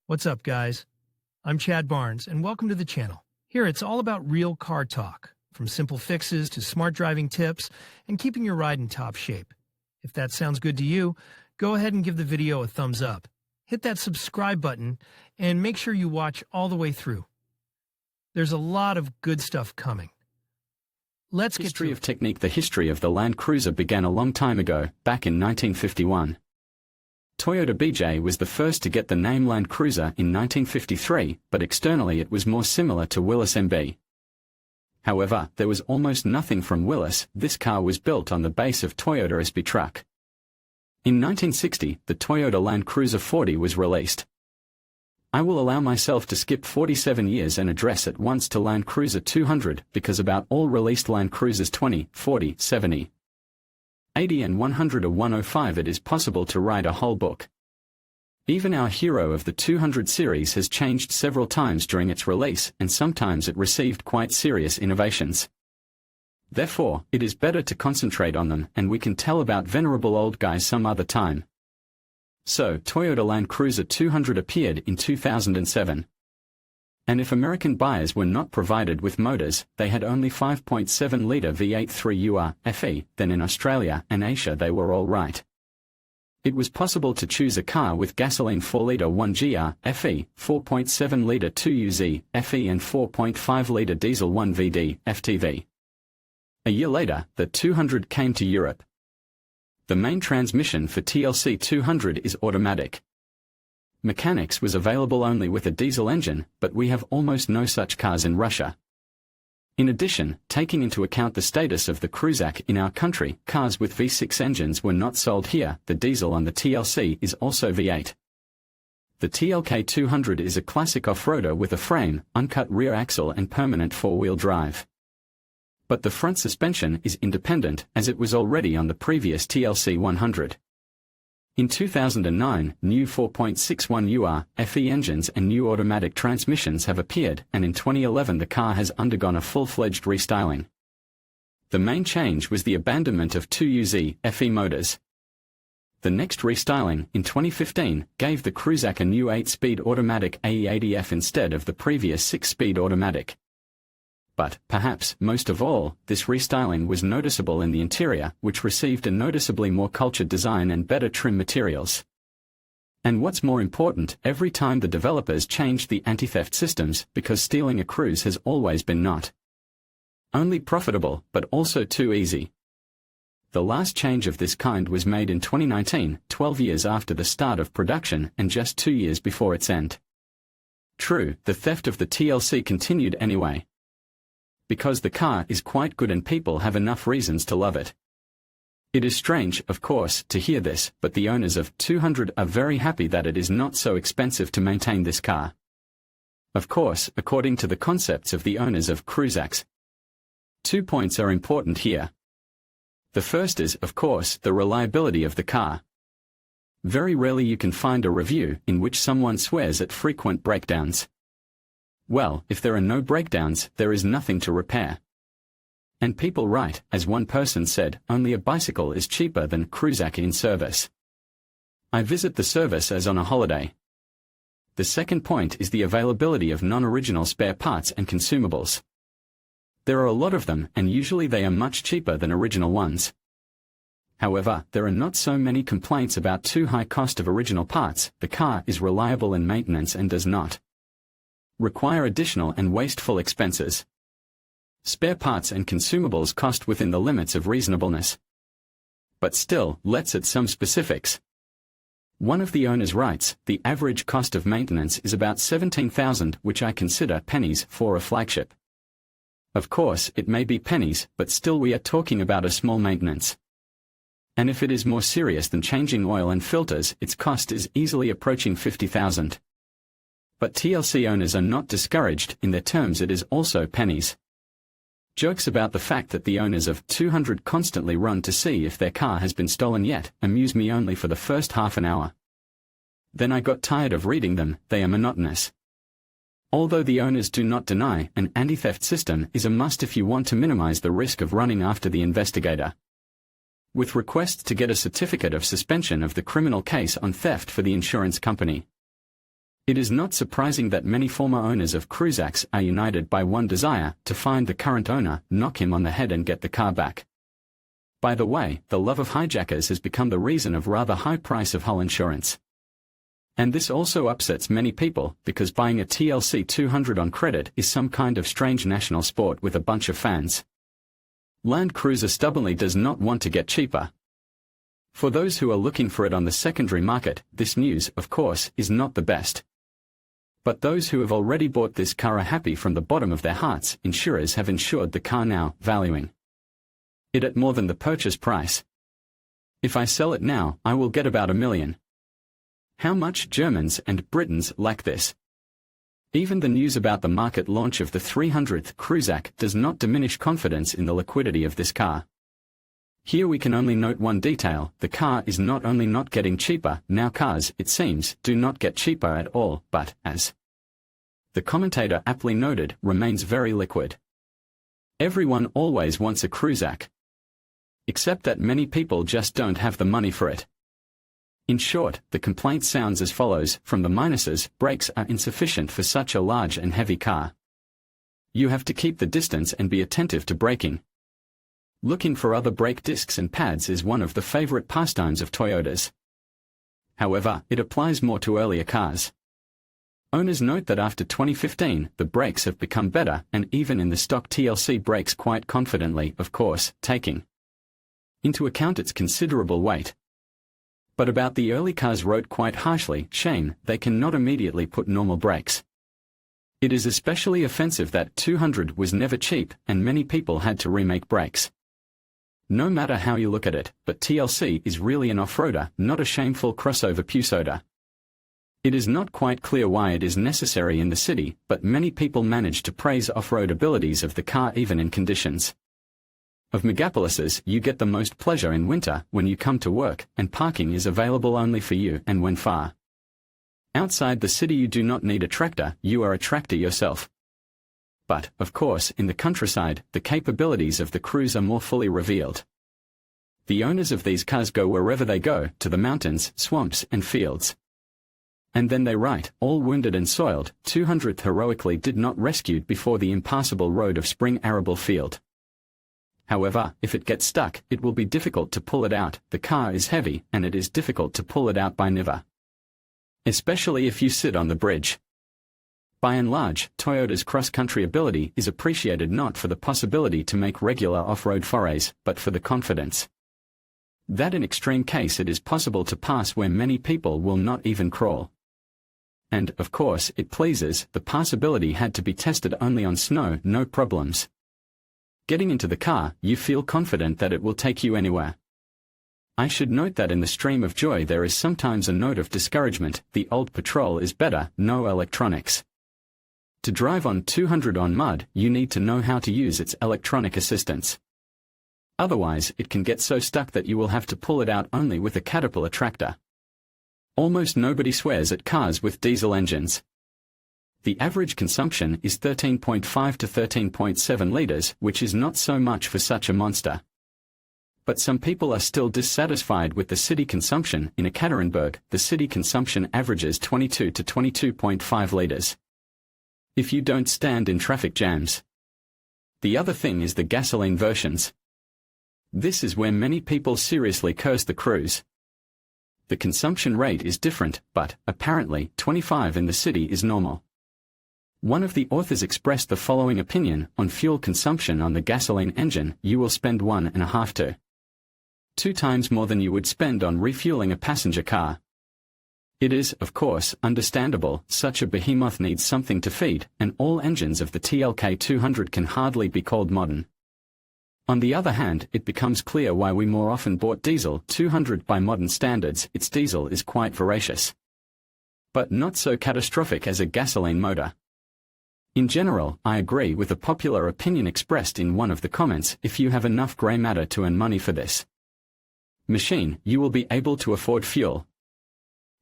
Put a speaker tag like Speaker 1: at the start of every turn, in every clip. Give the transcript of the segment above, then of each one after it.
Speaker 1: What's up, guys? I'm Chad Barnes, and welcome to the channel. Here, it's all about real car talk, from simple fixes to smart driving tips and keeping your ride in top shape. If that sounds good to you, go ahead and give the video a thumbs up. Hit that subscribe button, and make sure you watch all the way through. There's a lot of good stuff coming. Let's get to
Speaker 2: History of technique. The history of the Land Cruiser began a long time ago, back in 1951. Toyota BJ was the first to get the name Land Cruiser in 1953, but externally it was more similar to Willys MB. However, there was almost nothing from Willys. This car was built on the base of Toyota SB truck. In 1960, the Toyota Land Cruiser 40 was released. I will allow myself to skip 47 years and address at once to Land Cruiser 200, because about all released Land Cruisers 20, 40, 70, 80 and 100 or 105 it is possible to write a whole book. Even our hero of the 200 series has changed several times during its release, and sometimes it received quite serious innovations. Therefore, it is better to concentrate on them, and we can tell about venerable old guys some other time. So, Toyota Land Cruiser 200 appeared in 2007. And if American buyers were not provided with motors, they had only 5.7-litre V8 3UR FE, then in Australia and Asia they were all right. It was possible to choose a car with gasoline 4-litre 1GR FE, 4.7-litre 2UZ FE and 4.5-litre diesel 1VD FTV. A year later, the 200 came to Europe. The main transmission for TLC 200 is automatic. Mechanics was available only with a diesel engine, but we have almost no such cars in Russia. In addition, taking into account the status of the Cruisak in our country, cars with V6 engines were not sold here. The diesel on the TLC is also V8. The TLK 200 is a classic off-roader with a frame, uncut rear axle and permanent four-wheel drive. But the front suspension is independent, as it was already on the previous TLC 100. In 2009, new 4.61 FE engines and new automatic transmissions have appeared, and in 2011 the car has undergone a full-fledged restyling. The main change was the abandonment of 2UZ FE motors. The next restyling, in 2015, gave the Cruisak a new 8-speed automatic AE80F instead of the previous 6-speed automatic. But, perhaps, most of all, this restyling was noticeable in the interior, which received a noticeably more cultured design and better trim materials. And what's more important, every time the developers changed the anti-theft systems, because stealing a cruise has always been not only profitable, but also too easy. The last change of this kind was made in 2019, 12 years after the start of production and just 2 years before its end. True, the theft of the TLC continued anyway, because the car is quite good and people have enough reasons to love it. It is strange, of course, to hear this, but the owners of 200 are very happy that it is not so expensive to maintain this car. Of course, according to the concepts of the owners of Cruzaks. 2 points are important here. The first is, of course, the reliability of the car. Very rarely you can find a review in which someone swears at frequent breakdowns. Well, if there are no breakdowns, there is nothing to repair. And people write, as one person said, only a bicycle is cheaper than Cruisak in service. I visit the service as on a holiday. The second point is the availability of non-original spare parts and consumables. There are a lot of them, and usually they are much cheaper than original ones. However, there are not so many complaints about too high cost of original parts. The car is reliable in maintenance and does not require additional and wasteful expenses. Spare parts and consumables cost within the limits of reasonableness. But still, let's add some specifics. One of the owners writes, the average cost of maintenance is about $17,000, which I consider pennies for a flagship. Of course, it may be pennies, but still we are talking about a small maintenance. And if it is more serious than changing oil and filters, its cost is easily approaching $50,000. But TLC owners are not discouraged. In their terms it is also pennies. Jokes about the fact that the owners of 200 constantly run to see if their car has been stolen yet amuse me only for the first half an hour. Then I got tired of reading them. They are monotonous. Although the owners do not deny, an anti-theft system is a must if you want to minimize the risk of running after the investigator. With requests to get a certificate of suspension of the criminal case on theft for the insurance company. It is not surprising that many former owners of Cruzaks are united by one desire: to find the current owner, knock him on the head and get the car back. By the way, the love of hijackers has become the reason of rather high price of hull insurance. And this also upsets many people, because buying a TLC 200 on credit is some kind of strange national sport with a bunch of fans. Land Cruiser stubbornly does not want to get cheaper. For those who are looking for it on the secondary market, this news, of course, is not the best. But those who have already bought this car are happy from the bottom of their hearts. Insurers have insured the car now, valuing it at more than the purchase price. If I sell it now, I will get about $1 million. How much? Germans and Britons like this. Even the news about the market launch of the 300th Cruzak does not diminish confidence in the liquidity of this car. Here we can only note one detail: the car is not only not getting cheaper, now cars, it seems, do not get cheaper at all, but, as the commentator aptly noted, remains very liquid. Everyone always wants a Cruzak. Except that many people just don't have the money for it. In short, the complaint sounds as follows: from the minuses, brakes are insufficient for such a large and heavy car. You have to keep the distance and be attentive to braking. Looking for other brake discs and pads is one of the favorite pastimes of Toyotas. However, it applies more to earlier cars. Owners note that after 2015, the brakes have become better, and even in the stock TLC brakes quite confidently, of course, taking into account its considerable weight. But about the early cars wrote quite harshly: shame, they cannot immediately put normal brakes. It is especially offensive that 200 was never cheap, and many people had to remake brakes. No matter how you look at it, but TLC is really an off-roader, not a shameful crossover pusoda. It is not quite clear why it is necessary in the city, but many people manage to praise off-road abilities of the car even in conditions of megapolises. You get the most pleasure in winter when you come to work, and parking is available only for you, and when far outside the city you do not need a tractor, you are a tractor yourself. But, of course, in the countryside, the capabilities of the Cruise are more fully revealed. The owners of these cars go wherever they go, to the mountains, swamps, and fields. And then they write, all wounded and soiled, 200th heroically did not rescued before the impassable road of spring arable field. However, if it gets stuck, it will be difficult to pull it out. The car is heavy, and it is difficult to pull it out by never. Especially if you sit on the bridge. By and large, Toyota's cross-country ability is appreciated not for the possibility to make regular off-road forays, but for the confidence that in extreme case it is possible to pass where many people will not even crawl. And, of course, it pleases, the passability had to be tested only on snow, no problems. Getting into the car, you feel confident that it will take you anywhere. I should note that in the stream of joy there is sometimes a note of discouragement. The old patrol is better, no electronics. To drive on 200 on mud, you need to know how to use its electronic assistance. Otherwise, it can get so stuck that you will have to pull it out only with a Caterpillar tractor. Almost nobody swears at cars with diesel engines. The average consumption is 13.5 to 13.7 liters, which is not so much for such a monster. But some people are still dissatisfied with the city consumption. In Ekaterinburg, the city consumption averages 22 to 22.5 liters. If you don't stand in traffic jams. The other thing is the gasoline versions. This is where many people seriously curse the Cruise. The consumption rate is different, but, apparently, 25 in the city is normal. One of the authors expressed the following opinion: on fuel consumption on the gasoline engine, you will spend 1.5 to 2 times more than you would spend on refueling a passenger car. It is, of course, understandable. Such a behemoth needs something to feed, and all engines of the TLK 200 can hardly be called modern. On the other hand, it becomes clear why we more often bought diesel 200 by modern standards. Its diesel is quite voracious, but not so catastrophic as a gasoline motor. In general, I agree with a popular opinion expressed in one of the comments: if you have enough grey matter to earn money for this machine, you will be able to afford fuel.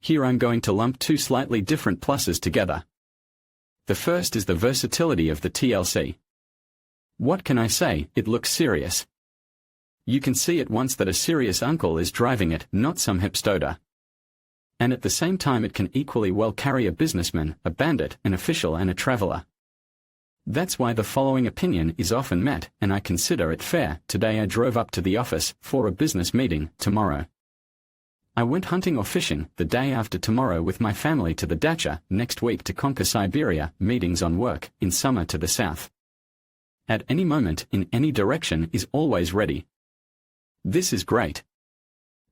Speaker 2: Here I'm going to lump two slightly different pluses together. The first is the versatility of the TLC. What can I say? It looks serious. You can see at once that a serious uncle is driving it, not some hipster. And at the same time it can equally well carry a businessman, a bandit, an official and a traveler. That's why the following opinion is often met, and I consider it fair. Today I drove up to the office for a business meeting. Tomorrow I went hunting or fishing. The day after tomorrow with my family to the dacha. Next week to conquer Siberia. Meetings on work, in summer to the south. At any moment, in any direction, is always ready. This is great.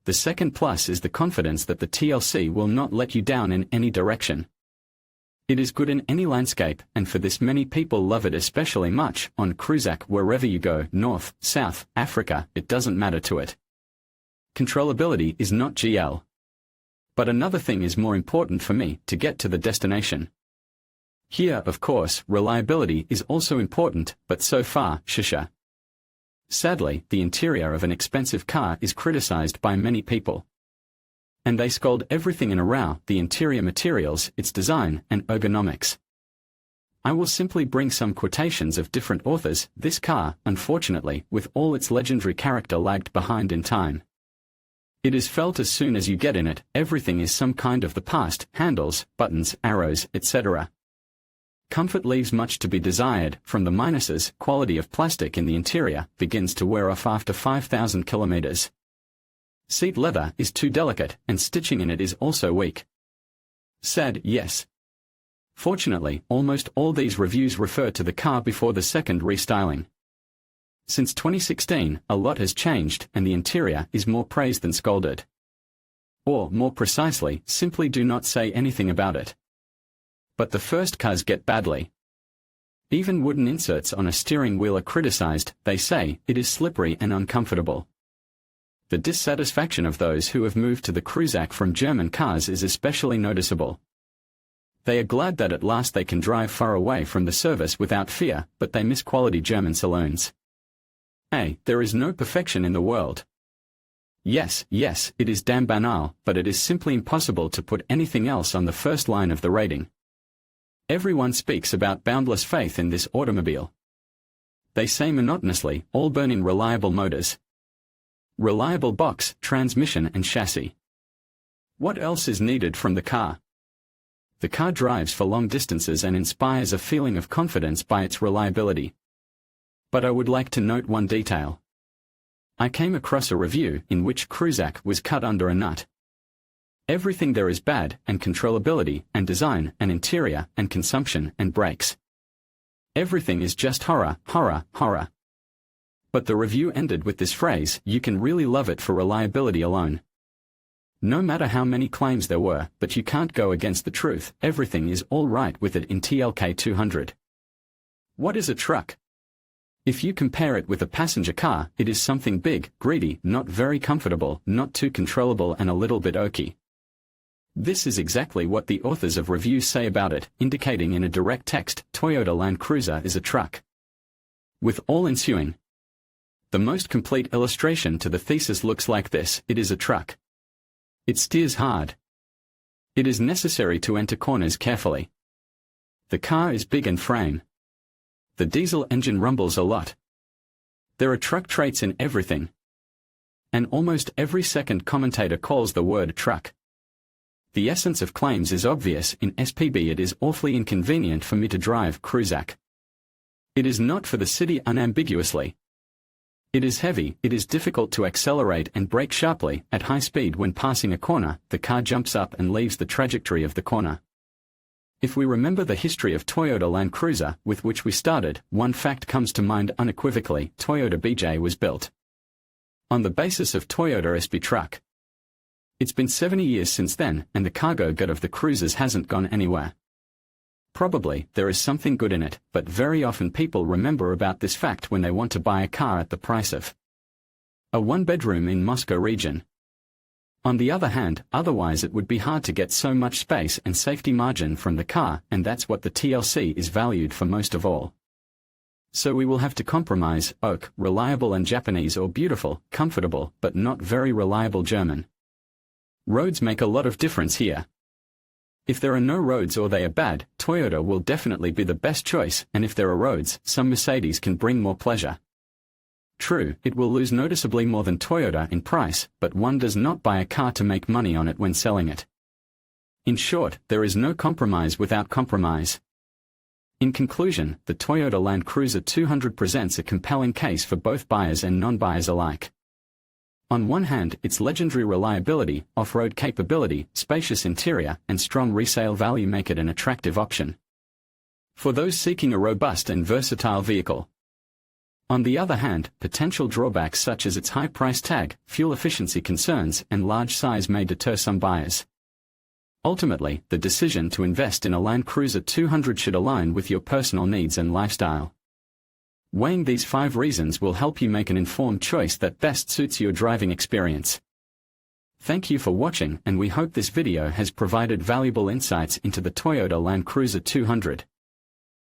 Speaker 2: The second plus is the confidence that the TLC will not let you down in any direction. It is good in any landscape, and for this many people love it especially much. On Cruisac, wherever you go, north, south, Africa, it doesn't matter to it. Controllability is not GL. But another thing is more important for me, to get to the destination. Here, of course, reliability is also important, but so far, shisha. Sadly, the interior of an expensive car is criticized by many people. And they scold everything in a row, the interior materials, its design, and ergonomics. I will simply bring some quotations of different authors. This car, unfortunately, with all its legendary character, lagged behind in time. It is felt as soon as you get in it, everything is some kind of the past, handles, buttons, arrows, etc. Comfort leaves much to be desired. From the minuses, quality of plastic in the interior begins to wear off after 5,000 kilometers. Seat leather is too delicate, and stitching in it is also weak. Sad, yes. Fortunately, almost all these reviews refer to the car before the second restyling. Since 2016, a lot has changed, and the interior is more praised than scolded. Or, more precisely, simply do not say anything about it. But the first cars get badly. Even wooden inserts on a steering wheel are criticized. They say it is slippery and uncomfortable. The dissatisfaction of those who have moved to the Cruisac from German cars is especially noticeable. They are glad that at last they can drive far away from the service without fear, but they miss quality German saloons. There is no perfection in the world. Yes, it is damn banal, but it is simply impossible to put anything else on the first line of the rating. Everyone speaks about boundless faith in this automobile. They say monotonously, all burn-in reliable motors. Reliable box, transmission and chassis. What else is needed from the car? The car drives for long distances and inspires a feeling of confidence by its reliability. But I would like to note one detail. I came across a review in which Cruisac was cut under a nut. Everything there is bad, and controllability, and design, and interior, and consumption, and brakes. Everything is just horror, horror, horror. But the review ended with this phrase: you can really love it for reliability alone. No matter how many claims there were, but you can't go against the truth. Everything is all right with it in TLK 200. What is a truck? If you compare it with a passenger car, it is something big, greedy, not very comfortable, not too controllable and a little bit oaky. This is exactly what the authors of reviews say about it, indicating in a direct text, Toyota Land Cruiser is a truck. With all ensuing. The most complete illustration to the thesis looks like this: it is a truck. It steers hard. It is necessary to enter corners carefully. The car is big in frame. The diesel engine rumbles a lot. There are truck traits in everything. And almost every second commentator calls the word truck. The essence of claims is obvious. In SPB it is awfully inconvenient for me to drive Cruisac. It is not for the city unambiguously. It is heavy, it is difficult to accelerate and brake sharply. At high speed when passing a corner, the car jumps up and leaves the trajectory of the corner. If we remember the history of Toyota Land Cruiser, with which we started, one fact comes to mind unequivocally: Toyota BJ was built on the basis of Toyota SB truck. It's been 70 years since then, and the cargo gut of the cruisers hasn't gone anywhere. Probably, there is something good in it, but very often people remember about this fact when they want to buy a car at the price of a one-bedroom in Moscow region. On the other hand, otherwise it would be hard to get so much space and safety margin from the car, and that's what the TLC is valued for most of all. So we will have to compromise: oak, reliable and Japanese, or beautiful, comfortable, but not very reliable German. Roads make a lot of difference here. If there are no roads or they are bad, Toyota will definitely be the best choice, and if there are roads, some Mercedes can bring more pleasure. True, it will lose noticeably more than Toyota in price, but one does not buy a car to make money on it when selling it. In short, there is no compromise without compromise. In conclusion, the Toyota Land Cruiser 200 presents a compelling case for both buyers and non-buyers alike. On one hand, its legendary reliability, off-road capability, spacious interior, and strong resale value make it an attractive option for those seeking a robust and versatile vehicle. On the other hand, potential drawbacks such as its high price tag, fuel efficiency concerns, and large size may deter some buyers. Ultimately, the decision to invest in a Land Cruiser 200 should align with your personal needs and lifestyle. Weighing these 5 reasons will help you make an informed choice that best suits your driving experience. Thank you for watching, and we hope this video has provided valuable insights into the Toyota Land Cruiser 200.